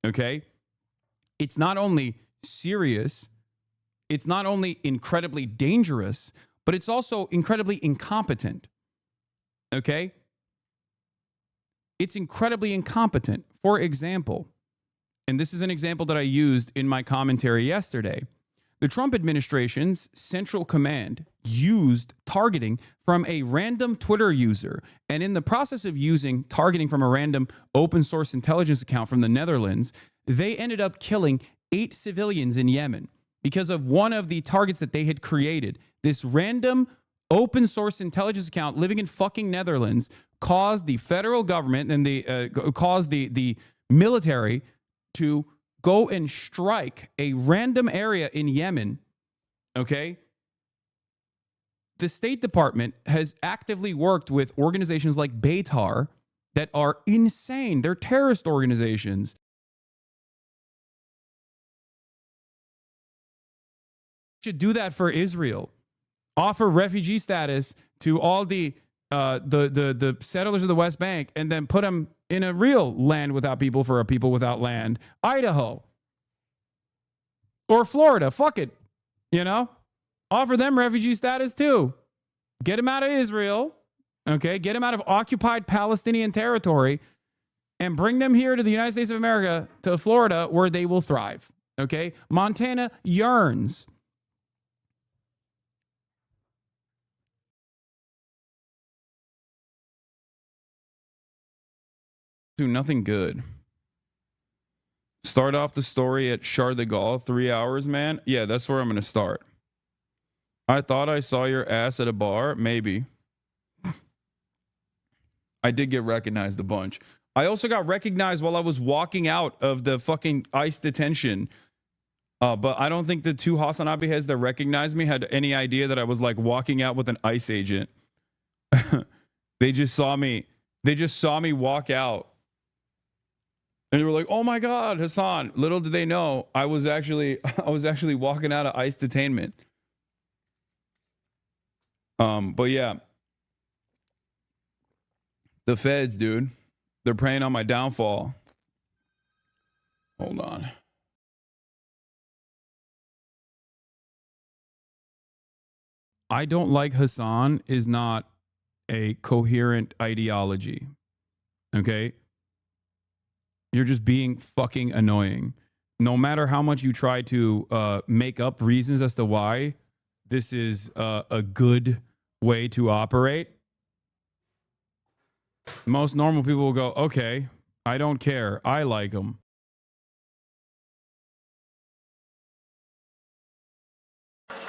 Okay? It's not only serious, it's not only incredibly dangerous, but it's also incredibly incompetent. Okay? It's incredibly incompetent. For example, and this is an example that I used in my commentary yesterday, the Trump administration's Central Command used targeting from a random Twitter user. And in the process of using targeting from a random open source intelligence account from the Netherlands, they ended up killing 8 civilians in Yemen because of one of the targets that they had created. This random open source intelligence account living in fucking Netherlands caused the federal government and caused the military to go and strike a random area in Yemen. Okay? The State Department has actively worked with organizations like Beitar that are insane. They're terrorist organizations. Should do that for Israel. Offer refugee status to all the settlers of the West Bank and then put them in a real land without people for a people without land. Idaho. Or Florida. Fuck it. You know? Offer them refugee status too. Get them out of Israel. Okay? Get them out of occupied Palestinian territory and bring them here to the United States of America, to Florida, where they will thrive. Okay? Montana yearns. Do nothing good. Start off the story at Charles de Gaulle, 3 hours, man. Yeah, that's where I'm going to start. I thought I saw your ass at a bar. Maybe. I did get recognized a bunch. I also got recognized while I was walking out of the fucking ICE detention. But I don't think the 2 hasanabi heads that recognized me had any idea that I was like walking out with an ICE agent. They just saw me. They just saw me walk out. And they were like, "Oh my God, Hassan!" Little did they know I was actually walking out of ICE detainment. But yeah, the feds, dude, they're preying on my downfall. Hold on. I don't like Hassan is not a coherent ideology. Okay? You're just being fucking annoying. No matter how much you try to make up reasons as to why this is a good way to operate, most normal people will go, okay, I don't care. I like them.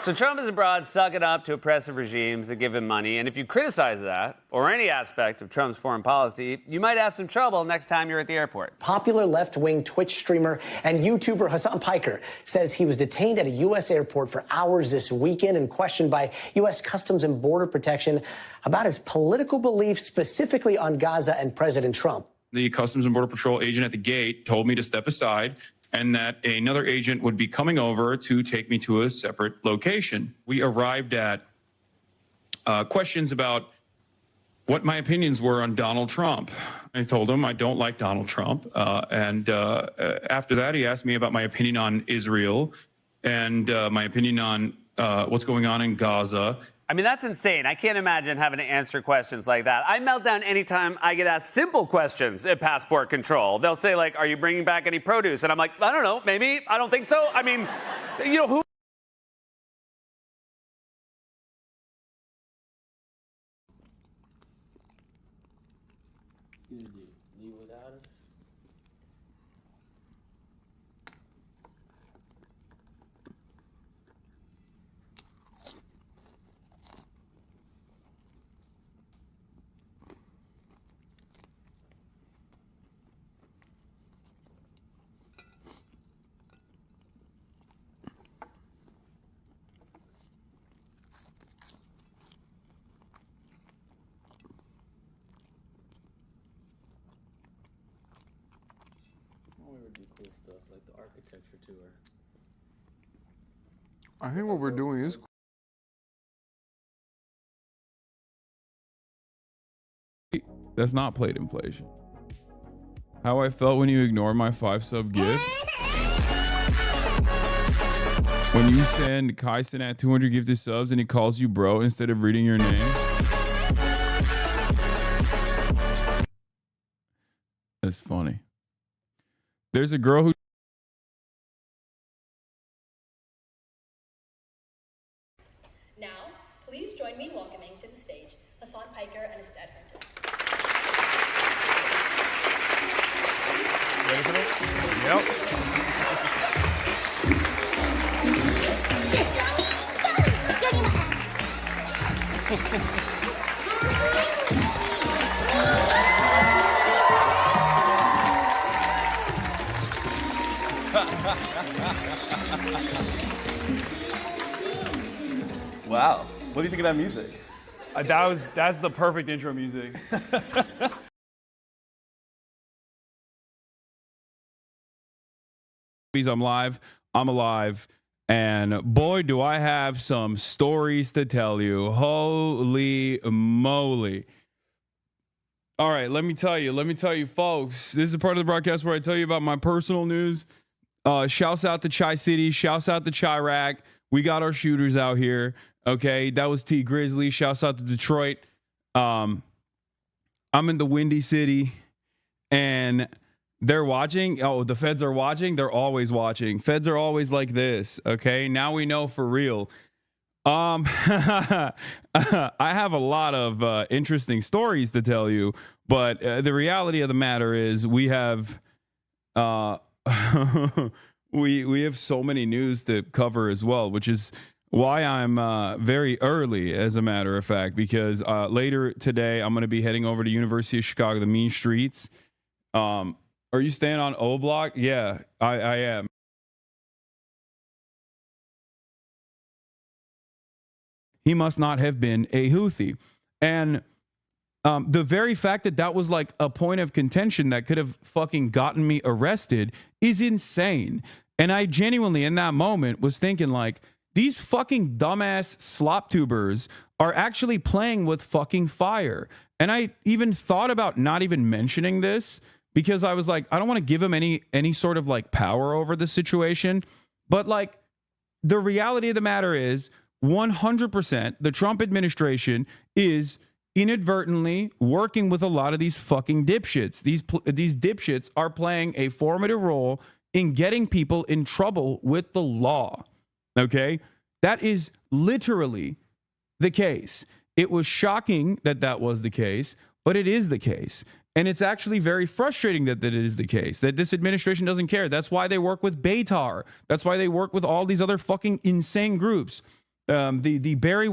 So Trump is abroad sucking up to oppressive regimes that give him money. And if you criticize that or any aspect of Trump's foreign policy, you might have some trouble next time you're at the airport. Popular left-wing Twitch streamer and YouTuber Hassan Piker says he was detained at a U.S. airport for hours this weekend and questioned by U.S. Customs and Border Protection about his political beliefs, specifically on Gaza and President Trump. The Customs and Border Patrol agent at the gate told me to step aside and that another agent would be coming over to take me to a separate location. We arrived at questions about what my opinions were on Donald Trump. I told him I don't like Donald Trump. And after that, he asked me about my opinion on Israel and my opinion on what's going on in Gaza. I mean, that's insane. I can't imagine having to answer questions like that. I melt down anytime I get asked simple questions at passport control. They'll say, like, are you bringing back any produce? And I'm like, I don't know, maybe. I don't think so. I mean, you know, who? Leave without us? Cool stuff like the architecture tour. I think what we're doing is That's not plate inflation. How I felt when you ignored my 5-sub gift. When you send Kyson at 200 gifted subs and he calls you bro instead of reading your name. That's funny. There's a girl who Now, please join me in welcoming to the stage Hassan Piker and his dad. Ready for this? Yep. Wow. What do you think of that music? That's the perfect intro music. I'm live. I'm alive. And boy, do I have some stories to tell you. Holy moly. All right, let me tell you, folks. This is a part of the broadcast where I tell you about my personal news. Shouts out to Chi City. Shouts out to Chirac. We got our shooters out here. Okay, that was T Grizzly. Shouts out to Detroit. I'm in the Windy City, and they're watching. Oh, the feds are watching. They're always watching. Feds are always like this. Okay, now we know for real. I have a lot of interesting stories to tell you, but the reality of the matter is we have we have so many news to cover as well, which is why I'm very early, as a matter of fact, because later today I'm going to be heading over to University of Chicago, the Mean Streets. Are you staying on O Block? Yeah, I am. He must not have been a Houthi. And the very fact that that was like a point of contention that could have fucking gotten me arrested is insane. And I genuinely, in that moment, was thinking like, these fucking dumbass slop tubers are actually playing with fucking fire. And I even thought about not even mentioning this because I was like, I don't want to give him any sort of like power over the situation. But like, the reality of the matter is 100% the Trump administration is inadvertently working with a lot of these fucking dipshits. These dipshits are playing a formative role in getting people in trouble with the law. Okay? That is literally the case. It was shocking that that was the case, but it is the case. And it's actually very frustrating that it is the case, that this administration doesn't care. That's why they work with Beitar. That's why they work with all these other fucking insane groups. The Barry